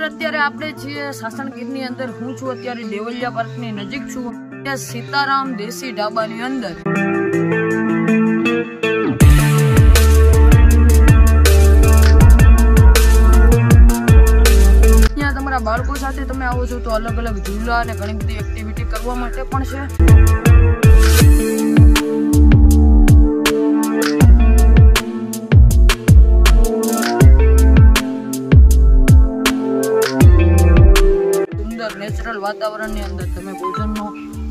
અત્યારે આપણે છીએ સાસણગીરની અંદર. હું છું અત્યારે દેવલિયા પાર્કની નજીક છું. ત્યાં સીતારામ દેશી ઢાબાની અંદર ત્યાં તમારા બાળકો સાથે તમે આવો છો તો અલગ અલગ ઝૂલા અને ઘણી બધી એક્ટિવિટી કરવા માટે પણ છે. નેચરલ વાતાવરણની અંદર તમે ભોજનનો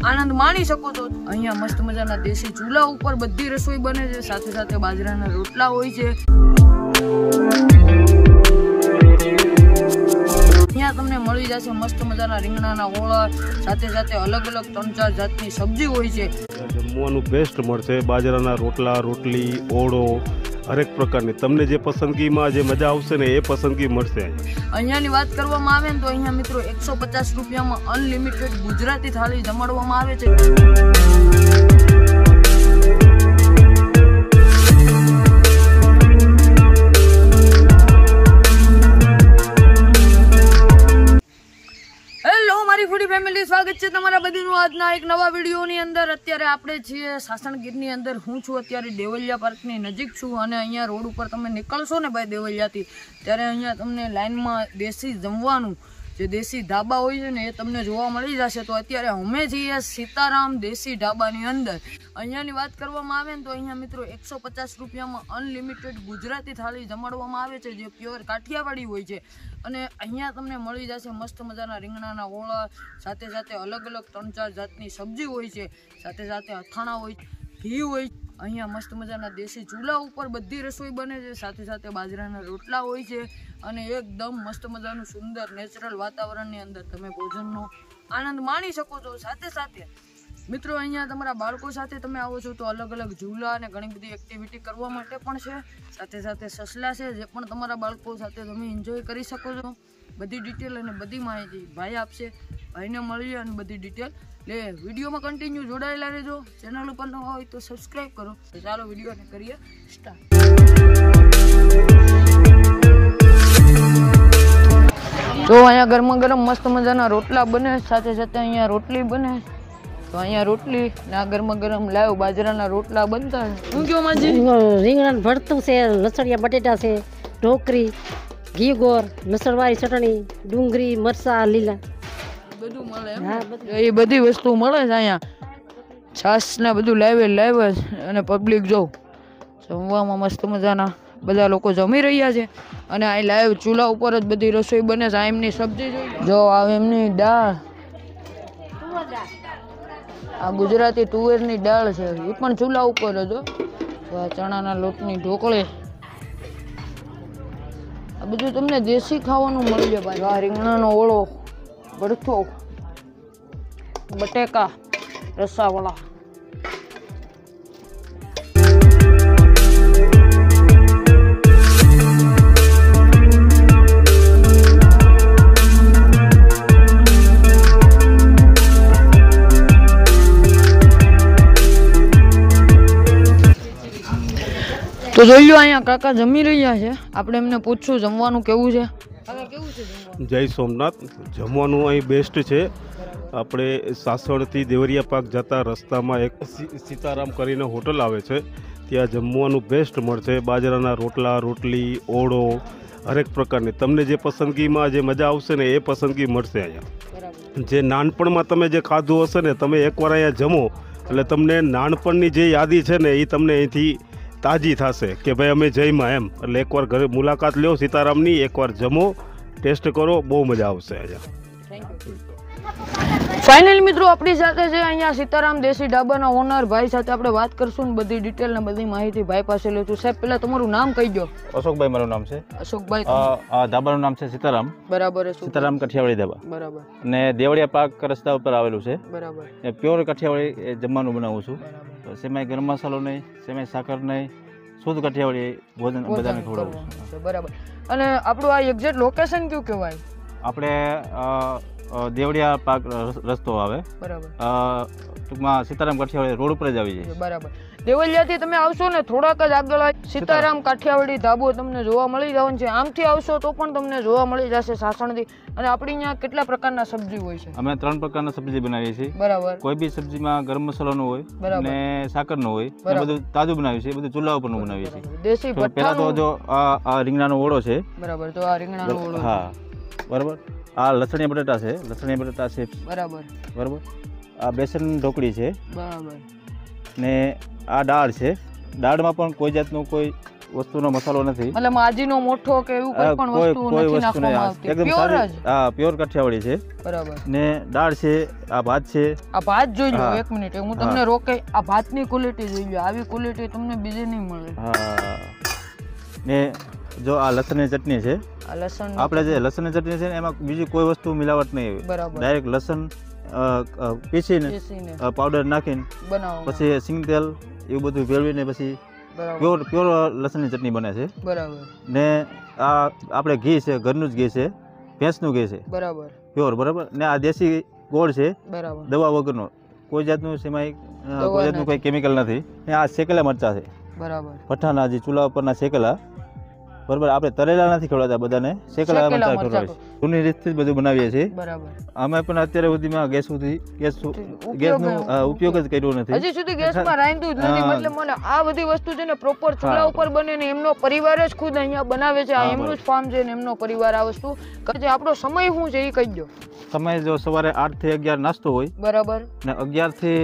આનંદ માણી શકો છો. અહીંયા મસ્ત મજાના દેશી ચૂલા ઉપર બધી રસોઈ બને છે. સાથે સાથે બાજરાના રોટલા હોય છે. અહીંયા તમને મળી જશે મસ્ત મજાના રીંગણાના ઓળા. સાથે સાથે અલગ અલગ 3-4 જાતની સબ્જી હોય છે. જમવાનું બેસ્ટ મળશે. બાજરાના રોટલા, રોટલી, ઓળો, હરેક પ્રકારની તમને જે પસંદગીમાં જે મજા આવશે ને એ પસંદગી મળશે. અહીંયાની વાત કરવામાં આવે ને તો અહીંયા મિત્રો 150 રૂપિયામાં અનલિમિટેડ ગુજરાતી થાળી જમાડવામાં આવે છે. ફૂડી ફેમિલી, સ્વાગત છે તમારા બધીનું આજના એક નવા વિડીયોની અંદર. અત્યારે આપણે છીએ સાસણગીરની અંદર. હું છું અત્યારે દેવલિયા પાર્કની નજીક છું અને અહીંયા રોડ ઉપર તમે નીકળશો ને ભાઈ દેવલિયાથી, ત્યારે અહીંયા તમને લાઇનમાં દેશી જમવાનું જે દેશી ઢાબા હોય છે ને એ તમને જોવા મળી જશે. તો અત્યારે અમે છીએ સીતારામ દેશી ઢાબાની અંદર. અહીંયાની વાત કરવામાં આવે ને તો અહીંયા મિત્રો 150 રૂપિયામાં અનલિમિટેડ ગુજરાતી થાળી જમાડવામાં આવે છે જે પ્યોર કાઠિયાવાડી હોય છે. અને અહીંયા તમને મળી જશે મસ્ત મજાના રીંગણાના ઓળા. સાથે સાથે અલગ અલગ 3-4 જાતની સબ્જી હોય છે. સાથે સાથે અથાણા હોય, ઘી હોય. અહીંયા મસ્ત મજાના દેશી ચૂલા ઉપર બધી રસોઈ બને છે. સાથે સાથે બાજરાના રોટલા હોય છે અને એકદમ મસ્ત મજાનું સુંદર નેચરલ વાતાવરણની અંદર તમે ભોજનનો આનંદ માણી શકો છો. સાથે સાથે મિત્રો અહીંયા તમારા બાળકો સાથે તમે આવો છો તો અલગ અલગ ઝૂલા અને ઘણી બધી એક્ટિવિટી કરવા માટે પણ છે. સાથે સાથે સસલા છે જે પણ તમારા બાળકો સાથે તમે એન્જોય કરી શકો છો. બધી ડિટેલ અને બધી માહિતી ભાઈ આપશે. ભાઈને મળીએ અને બધી ડિટેલ લે. વિડીયોમાં કન્ટિન્યુ જોડાયેલા રહેજો. ચેનલ ઉપર ન હોય તો સબસ્ક્રાઈબ કરો. તો ચાલો વિડીયોને કરીએ સ્ટાર્ટ. તો અહીંયા ગરમા ગરમ મસ્ત મજાના રોટલા બને. સાથે સાથે અહીંયા રોટલી બને. તો અહીંયા રોટલી ને આ ગરમા ગરમ લાવ બાજરાના રોટલા બનતા. શું કહો માજી? રીંગણાનું ભરતું છે, લસણિયા બટેટા છે, ઢોકરી, ઘી ગોળ, લસણવાળી ચટણી, ડુંગળી, મરચાં લીલા બધું મળે. એ બધી વસ્તુ મળે છે અહીંયા. છાશ ને બધું લાવે અને પબ્લિક જો જમવામાં મસ્ત મજાના બધા લોકો જમી રહ્યા છે. અને અહીં લાઈવ ચૂલા ઉપર જ બધી રસોઈ બને છે. આ એમની સબ્જી જો આવે, એમની દાળ, આ ગુજરાતી તુવેરની દાળ છે એ પણ ચૂલા ઉપર જ. આ ચણાના લોટની ઢોકળી, આ બધું તમને દેશી ખાવાનું મળી જાય ભાઈ. આ રીંગણાનો ઓળો, ભરથો, બટેકા, રસાવાળા. તો જોઈ લો અહીંયા કાકા જમી રહ્યા છે. આપણે એમને પૂછશું જમવાનું કેવું છે. કાકા કેવું છે જમવાનું? જય સોમનાથ. જમવાનું અહીં બેસ્ટ છે. આપણે સાસણથી દેવરિયા પાર્ક જતા રસ્તામાં એક સીતારામ કરીને હોટલ આવે છે. ત્યાં જમવાનું બેસ્ટ મળશે. બાજરાના રોટલા, રોટલી, ઓળો, હરેક પ્રકારની તમને જે પસંદગીમાં જે મજા આવશે ને એ પસંદગી મળશે અહીંયા. જે નાનપણમાં તમે જે ખાધું હશે ને, તમે એકવાર અહીંયા જમો એટલે તમને નાનપણની જે યાદી છે ને એ તમને અહીંથી તાજી થશે કે ભાઈ અમે જઈમાં એમ. એટલે એકવાર ઘરે મુલાકાત લ્યો સીતારામની, એકવાર જમો, ટેસ્ટ કરો, બહુ મજા આવશે અહીંયા. ફાઇનલી મિત્રો આપણી સાથે છે અહીંયા સીતારામ દેશી ઢાબાના ઓનર ભાઈ સાથે આપણે વાત કરશું ને બધી ડિટેલ ને બધી માહિતી ભાઈ પાસે લેશું. સાહેબ પહેલા તમારું નામ કહી દો. અશોકભાઈ મારું નામ છે. અશોકભાઈ. આ ઢાબાનું નામ છે સીતારામ. બરાબર. સીતારામ કાઠિયાવાડી ઢાબા. બરાબર. અને દેવળિયા પાર્ક રસ્તા ઉપર આવેલું છે. બરાબર. એ પ્યોર કાઠિયાવાડી જમવાનું બનાવું છું. સેમાઈ ગરમ મસાલો નહીં, સેમાઈ સાકર નહીં, શુદ્ધ કાઠિયાવાડી ભોજન બધાને ખવડાવું છું. બરાબર. અને આપણું આ એક્ઝેક્ટ લોકેશન કયું કહેવાય? આપણે દેવળિયા પાર્ક રસ્તો આવે. બરાબર. ટૂંકમાં સીતારામ કાઠિયાવાડી રોડ ઉપર જ આવી જાય. બરાબર. દેવલિયાથી તમે આવશો ને થોડાક જ આગળ સીતારામ કાઠિયાવાડી ધાબો તમને જોવા મળી જવાનું છે. આમથી આવશો તો પણ તમને જોવા મળી જશે સાસણથી. અને આપણી અહીંયા કેટલા પ્રકારના સબ્જી હોય છે? અમે 3 પ્રકારના સબ્જી બનાવીએ છીએ. બરાબર. કોઈ બી સબ્જીમાં ગરમ મસાલાનો હોય બરાબર. ને સાકરનો હોય ને બધું તાજું બનાવીએ છીએ, બધું ચૂલા ઉપરનું બનાવીએ છીએ. દેશી તો પહેલા તો જો આ રીંગણાનો ઓળો છે. બરાબર. તો આ રીંગણાનો ઓળો. હા બરાબર. આ લસણિયા બટાટા છે, લસણિયા બટાટા છે. બરાબર. બરાબર. આ બેસન ઢોકળી છે. બરાબર. ને આ દાળ છે. દાળમાં પણ કોઈ જાતનો કોઈ વસ્તુનો મસાલો નથી. મતલબ આજીનો મોઠો કે એવું કોઈ પણ વસ્તુ નથી નાખવામાં આવતી. એકદમ પ્યોર સારી. જ. હા પ્યોર કાઠિયાવાડી છે. બરાબર. ને દાળ છે, આ ભાત છે. આ ભાત જોઈ લો. હા. એક મિનિટ હું તમને રોકે. આ ભાતની ક્વોલિટી જોઈ લો. આવી ક્વોલિટી તમને બીજે નહીં મળે. હા. ને જો આ લસણની ચટણી છે. આ લસણ આપણે જે લસણની ચટણી છે ને એમાં બીજી કોઈ વસ્તુ મિલાવટ નહીં હોય. બરાબર. ડાયરેક્ટ લસણ પીસીને પીસીને પાવડર નાખીને બનાવો. પછી સિંગ તેલ એવું બધું ભેળવીને પછી બરાબર. પ્યોર લસણની ચટણી બને છે. બરાબર. ને આ આપણે ઘી છે, ઘરનું જ ઘી છે, ભેંસનું ઘી છે બરાબર. પ્યોર. બરાબર. ને આ દેશી ગોળ છે, બરાબર. દવા વગરનો, કોઈ જાતનું સેમાઈ કોઈ જાતનું કોઈ કેમિકલ નથી. ને આ શેકેલા મરચા છે. બરાબર. ભઠ્ઠાના જે ચૂલા ઉપરના શેકેલા. બરાબર. આપણે તરેલા નથી ખવડાવતા, બધાને શેકેલા મરચા ખવડાવીએ. જૂની રીતથી જ બધું બનાવીએ છીએ. બરાબર. અમે પણ અત્યારે સુધીમાં ગેસનો ઉપયોગ જ કર્યો નથી. હજી સુધી ગેસમાં રાંધ્યું જ નથી. મતલબ મને આ બધી વસ્તુ છે ને પ્રોપર ચૂલા ઉપર બને ને એમનો પરિવાર જ ખુદ અહીંયા બનાવે છે. આ એમનું જ ફાર્મ છે ને એમનો પરિવાર આ વસ્તુ કરે છે. આપણો સમય શું છે એ કહી દો. સમય જો સવારે 8 થી 11 નાસ્તો હોય. બરાબર. ને 11 થી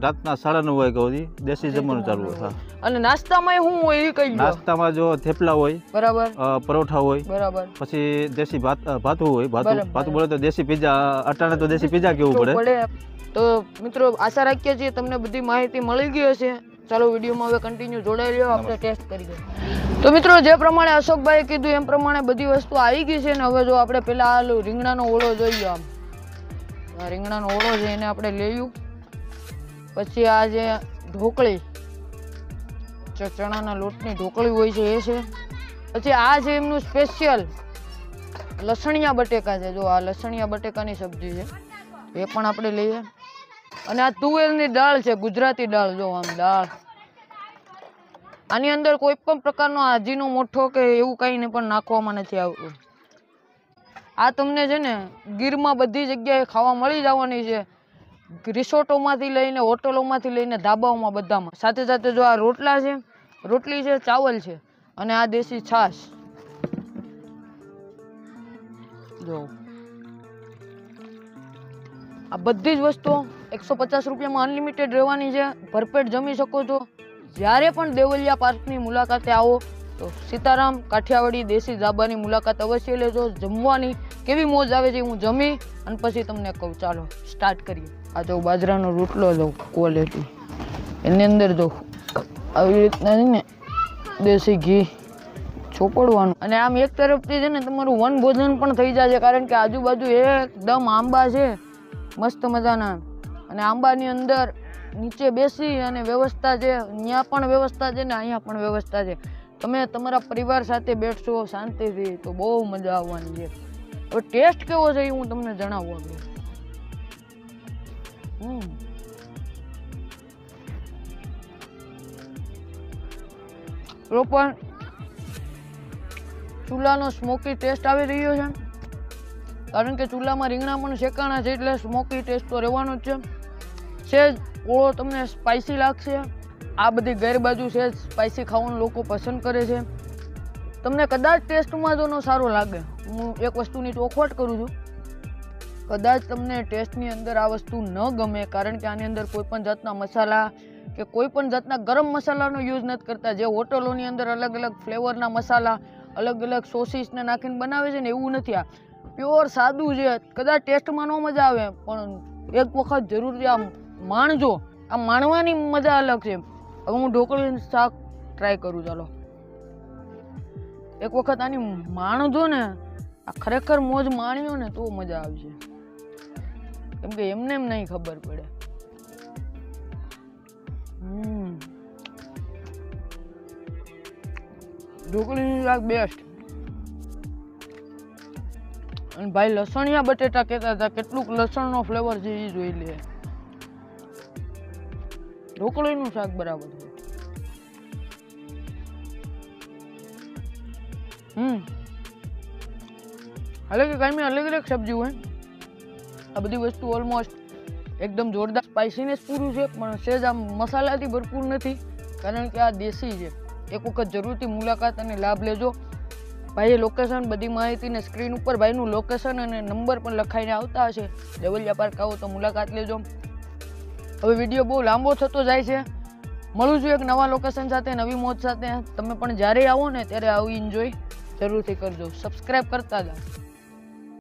રાતના 9:30 વાગ્યા સુધી દેશી જમવાનું ચાલુ હોય. અને નાસ્તામાં શું હોય એ કહી દો. નાસ્તામાં જો થેપલા હોય. બરાબર. પરોઠા હોય. બરાબર. પછી દેશી ભાતું હોય. ભાતું બોલે તો દેશી પીઝા. અટાણે તો દેશી પીઝા કેવું પડે. તો મિત્રો આશા રાખીએ છીએ તમને બધી માહિતી મળી ગઈ હશે. ચાલો વિડીયોમાં હવે કન્ટિન્યુ જોડાઈ રહ્યો, આપણે ટેસ્ટ કરીએ. તો મિત્રો જે પ્રમાણે અશોકભાઈ કીધું એમ પ્રમાણે બધી વસ્તુ આવી ગઈ છે ને હવે જો આપણે પેલા આ રીંગણાનો ઓળો જોઈએ. આમ આ રીંગણાનો ઓળો છે એને આપણે લેવું. પછી આ જે ઢોકળી ચણાના લોટની ઢોકળી હોય છે એ છે. પછી આ છે એમનું સ્પેશિયલ લસણિયા બટેકા છે. જો આ લસણિયા બટેકાની સબ્જી છે એ પણ આપણે લઈએ. અને આ તુવેરની દાળ છે, ગુજરાતી દાળ. જો આમ દાળ. આની અંદર કોઈ પણ પ્રકારનો આજીનો મોઠો કે એવું કંઈ પણ નાખવામાં નથી આવતું. આ તમને છે ને ગીરમાં બધી જગ્યાએ ખાવા મળી જવાની છે. રિસોર્ટોમાંથી લઈને, હોટલોમાંથી લઈને, ધાબાઓમાં, બધામાં. સાથે સાથે જો આ રોટલા છે, રોટલી છે, ચાવલ છે અને આ દેશી છાશ. જો આ બધી જ વસ્તુઓ 150 રૂપિયામાં અનલિમિટેડ રહેવાની છે. ભરપેટ જમી શકો છો. જ્યારે પણ દેવલિયા પાર્કની મુલાકાતે આવો તો સીતારામ કાઠિયાવાડી દેશી ધાબાની મુલાકાત અવશ્ય લેજો. જમવાની કેવી મોજ આવે છે હું જમી અને પછી તમને કહું. ચાલો સ્ટાર્ટ કરીએ. આ જો બાજરાનો રોટલો જો ક્વોલિટી, એની અંદર જો આવી રીતના છે ને દેશી ઘી ચોપડવાનું. અને આમ એક તરફથી છે ને તમારું વન ભોજન પણ થઈ જાય છે, કારણ કે આજુબાજુ એકદમ આંબા છે મસ્ત મજાના. અને આંબાની અંદર નીચે બેસી અને વ્યવસ્થા છે, ત્યાં પણ વ્યવસ્થા છે ને અહીંયા પણ વ્યવસ્થા છે. તમે તમારા પરિવાર સાથે બેઠશો શાંતિથી તો બહુ મજા આવવાની છે. હવે ટેસ્ટ કેવો છે એ હું તમને જણાવવા માંગુ. પ્રોપર ચૂલાનો સ્મોકી ટેસ્ટ આવી રહ્યો છે, કારણ કે ચૂલામાં રીંગણા પણ શેકાણા છે એટલે સ્મોકી ટેસ્ટ તો રહેવાનો જ છે. સહેજ ઓળો તમને સ્પાઇસી લાગશે. આ બધી ગેરબાજુ છે સ્પાઇસી ખાવાનું લોકો પસંદ કરે છે. તમને કદાચ ટેસ્ટમાં જો ન સારો લાગે, હું એક વસ્તુની ચોખવટ કરું છું, કદાચ તમને ટેસ્ટની અંદર આ વસ્તુ ન ગમે, કારણ કે આની અંદર કોઈ પણ જાતના મસાલા કે કોઈ પણ જાતના ગરમ મસાલાનો યુઝ નથી કરતા. જે હોટલોની અંદર અલગ અલગ ફ્લેવરના મસાલા, અલગ અલગ સોસીસને નાખીને બનાવે છે ને એવું નથી. આ પ્યોર સાદું છે. કદાચ ટેસ્ટમાં ન મજા આવે પણ એક વખત જરૂરથી આ માણજો. આ માણવાની મજા અલગ છે. હવે હું ઢોકળીનું શાક ટ્રાય કરું. ચાલો એક વખત આની માણજો ને, આ ખરેખર મોજ માણ્યો ને તો મજા આવશે, કેમ કે એમને એમ નહીં ખબર પડે. ઢોકળીનું શાક બેસ્ટ. અને ભાઈ લસણિયા બટેટા કહેતા હતા, કેટલુંક લસણનો ફ્લેવર છે એ જોઈ લે. ઢોકળીનું શાક બરાબર છે. હાલાકી કાંઈ અલગ અલગ સબ્જી હોય, આ બધી વસ્તુ ઓલમોસ્ટ એકદમ જોરદાર સ્પાઇસીનેસ પૂરું છે, પણ સહેજ આમ મસાલાથી ભરપૂર નથી, કારણ કે આ દેશી છે. એક વખત જરૂરથી મુલાકાત અને લાભ લેજો. ભાઈએ લોકેશન, બધી માહિતીને સ્ક્રીન ઉપર ભાઈનું લોકેશન અને નંબર પણ લખાઈને આવતા હશે. દેવલિયા પાર્ક આવો તો મુલાકાત લેજો. હવે વિડીયો બહુ લાંબો થતો જાય છે. મળું છું એક નવા લોકેશન સાથે, નવી મોજ સાથે. તમે પણ જ્યારે આવો ને ત્યારે આવી એન્જોય જરૂરથી કરજો. સબસ્ક્રાઈબ કરતા જાઓ.